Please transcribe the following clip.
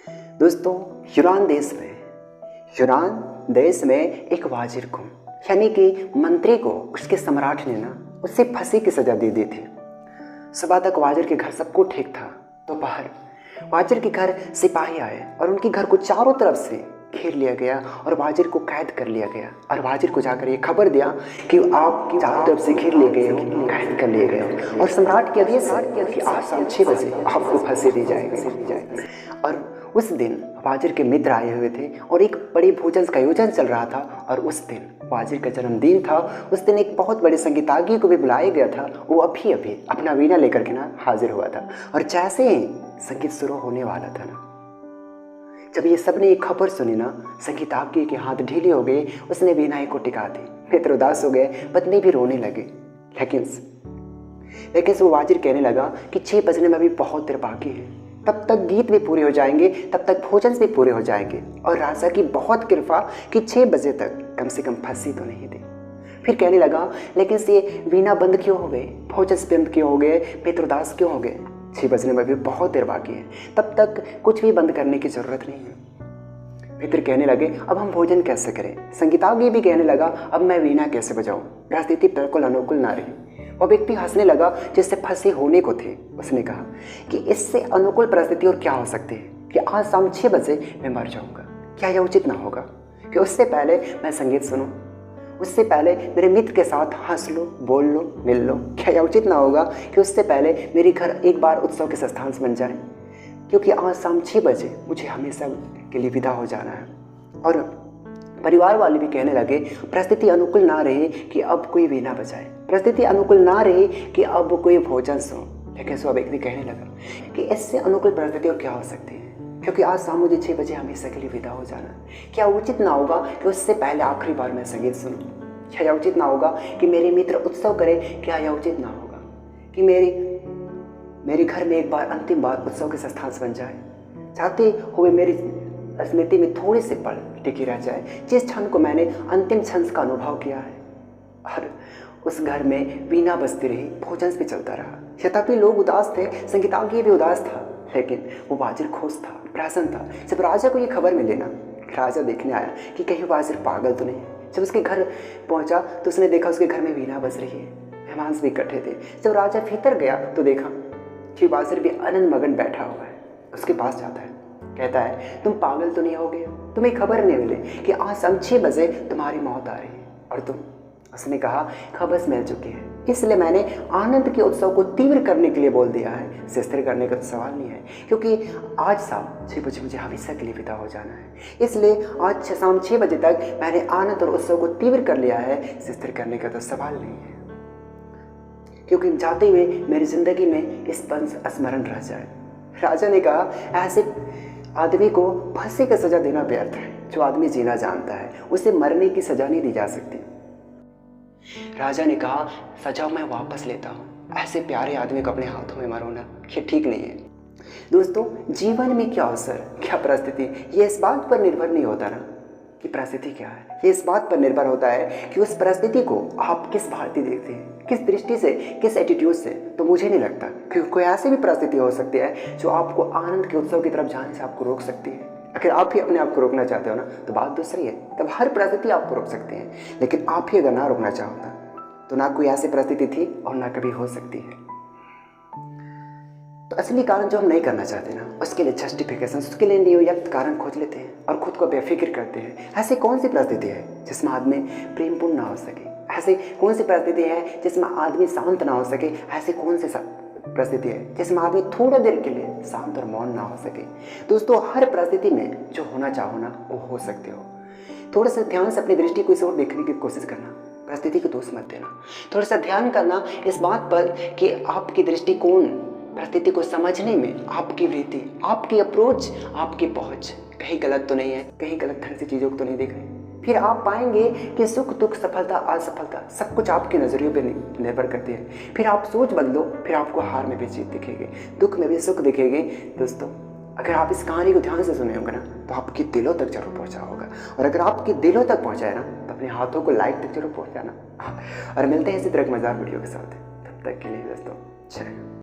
दोस्तों, यूनान देश में एक वाजिर को यानी कि मंत्री को उसके सम्राट ने उससे फांसी की सजा दे दी थी। सुबह तक वाजिर के घर सब कुछ ठीक था। दोपहर वाजिर के घर सिपाही आए और उनके घर को चारों तरफ से घेर लिया गया और वाजिर को कैद कर लिया गया और वाजिर को जाकर ये खबर दिया कि आप चारों तरफ से घेर लिए गए, कैद कर लिए गए और सम्राट के आदेश कि आज शाम 6 बजे आपको फांसी दी जाएगी। और उस दिन वाजिर के मित्र आए हुए थे और एक बड़े भोजन का आयोजन चल रहा था और उस दिन वाजिर का जन्मदिन था। उस दिन एक बहुत बड़े संगीतज्ञ को भी बुलाया गया था। वो अभी अपना वीणा लेकर के हाजिर हुआ था और जैसे ही संगीत शुरू होने वाला था जब ये सबने एक खबर सुनी संगीतज्ञ के हाथ ढीले हो गए। उसने वीणा को टिका दी। मित्र उदास हो गए, पत्नी भी रोने लगे। लेकिन वो वाजिर कहने लगा कि 6 बजने में अभी बहुत देर बाकी है, तब तक गीत भी पूरे हो जाएंगे, तब तक भोजन भी पूरे हो जाएंगे और राजा की बहुत कृपा कि 6 बजे तक कम से कम फांसी तो नहीं दी। फिर कहने लगा लेकिन ये वीणा बंद क्यों हो गए, भोजन बंद क्यों हो गए, मित्र उदास क्यों हो गए? 6 बजने में भी बहुत देर बाकी है, तब तक कुछ भी बंद करने की जरूरत नहीं है। मित्र कहने लगे अब हम भोजन कैसे करें? संगीतज्ञ भी कहने लगा अब मैं वीणा कैसे बजाऊं, परिस्थिति बिल्कुल अनुकूल ना रही। वह व्यक्ति हंसने लगा जिससे फांसी होने को थी। उसने कहा कि इससे अनुकूल परिस्थिति और क्या हो सकती है कि आज शाम 6 बजे मैं मर जाऊंगा। क्या यह उचित ना होगा कि उससे पहले मैं संगीत सुनूं, उससे पहले मेरे मित्र के साथ हंस लो, बोल लो, मिल लो? क्या यह उचित ना होगा कि उससे पहले मेरे घर एक बार उत्सव के स्थान बन जाए? क्योंकि आज शाम 6 बजे मुझे हमेशा के लिए विदा हो जाना है। और परिवार वाले भी कहने लगे परिस्थिति अनुकूल ना रही कि अब कोई वीणा बजाए, परिस्थिति अनुकूल ना रही कि अब कोई भोजन सो। लेकिन सो व्यक्ति कहने लगा कि इससे अनुकूल परिस्थिति और क्या हो सकती है, क्योंकि आज शाम मुझे 6 बजे हमेशा के लिए विदा हो जाना। क्या उचित ना होगा कि उससे पहले आखिरी बार मैं संगीत सुनूं? क्या यह उचित ना होगा कि मेरे मित्र उत्सव करें? क्या यह उचित ना होगा कि मेरे घर में एक बार अंतिम बार उत्सव के स्थान बन जाए, चाहते हुए मेरी स्मृति में थोड़े से पल टिकी रह जाए जिस क्षण को मैंने अंतिम क्षण का अनुभव किया है। और उस घर में वीणा बजती रही, भोजन भी चलता रहा। यद्यपि लोग उदास थे, संगीतज्ञ भी उदास था, लेकिन वो वाजिर खुश था, प्रसन्न था। जब राजा को ये खबर मिली राजा देखने आया कि कहीं वाजिर पागल तो नहीं। जब उसके घर पहुंचा तो उसने देखा उसके घर में वीणा बज रही है, मेहमान भी इकट्ठे थे। जब राजा भीतर गया तो देखा कि वाजिर भी आनंद मगन बैठा हुआ है। उसके पास जाता है, कहता है तुम पागल तो नहीं हो गए? तुम्हें खबर नहीं मिली कि आज शाम 6 बजे तुम्हारी मौत आ रही है और तुम? उसने कहा खबर मिल चुकी है, इसलिए मैंने आनंद के उत्सव को तीव्र करने के लिए बोल दिया है। स्थिर करने का तो सवाल नहीं है, क्योंकि आज शाम 6 बजे मुझे हमेशा के लिए विदा हो जाना है। इसलिए आज शाम 6 बजे तक मैंने आनंद और उत्सव को तीव्र कर लिया है। स्थिर करने का तो सवाल नहीं है, क्योंकि जाते हुए मेरी जिंदगी में इस पल स्मरण रह जाए। राजा ने कहा ऐसे आदमी को फांसी की सजा देना व्यर्थ है। जो आदमी जीना जानता है उसे मरने की सजा नहीं दी जा सकती। राजा ने कहा सजा मैं वापस लेता हूँ, ऐसे प्यारे आदमी को अपने हाथों में मरोना ये ठीक नहीं है। दोस्तों, जीवन में क्या अवसर, क्या परिस्थिति, ये इस बात पर निर्भर नहीं होता कि परिस्थिति क्या है। ये इस बात पर निर्भर होता है कि उस परिस्थिति को आप किस भांति देखते हैं, किस दृष्टि से, किस एटीट्यूड से। तो मुझे नहीं लगता कि कोई ऐसी भी परिस्थिति हो सकती है जो आपको आनंद के उत्सव की तरफ जाने से आपको रोक सकती है। अगर आप ही अपने आप को रोकना चाहते हो तो बात दूसरी है, तब हर परिस्थिति आपको रोक सकती है। लेकिन आप ही अगर ना रोकना चाहो तो ना कोई ऐसी परिस्थिति थी और ना कभी हो सकती है। तो असली कारण जो हम नहीं करना चाहते उसके लिए जस्टिफिकेशन, उसके लिए नियुक्त कारण खोज लेते हैं और खुद को बेफिक्र करते हैं। ऐसी कौन सी परिस्थिति है जिसमें आदमी प्रेमपूर्ण ना हो सके? ऐसी कौन सी परिस्थिति है जिसमें आदमी शांत ना हो सके? ऐसी कौन सी परिस्थिति है जिसमें आदमी थोड़ा देर के लिए शांत और मौन ना हो सके? दोस्तों, हर परिस्थिति में जो होना चाहो वो हो सकते हो। थोड़ा सा ध्यान से अपनी दृष्टि को इस ओर देखने की कोशिश करना, परिस्थिति को दोष मत देना। थोड़ा सा ध्यान करना इस बात पर कि आपकी दृष्टिकोण परिस्थिति को समझने में, आपकी वृत्ति, आपकी अप्रोच, आपकी पहुंच कहीं गलत तो नहीं है, कहीं गलत ढंग से चीज़ों को तो नहीं देख रहे। फिर आप पाएंगे कि सुख दुख, सफलता असफलता सब कुछ आपके नजरियों पे निर्भर करती है। फिर आप सोच बदलो, फिर आपको हार में भी जीत दिखेगी, दुख में भी सुख दिखेगी। दोस्तों, अगर आप इस कहानी को ध्यान से सुने होंगे तो आपके दिलों तक जरूर पहुंचा होगा। और अगर आपके दिलों तक पहुंचा है तो अपने हाथों को लाइक तक जरूर पहुंचाना। और मिलते हैं इसी तरह एक मजेदार वीडियो के साथ। तब तक के लिए दोस्तों, जय।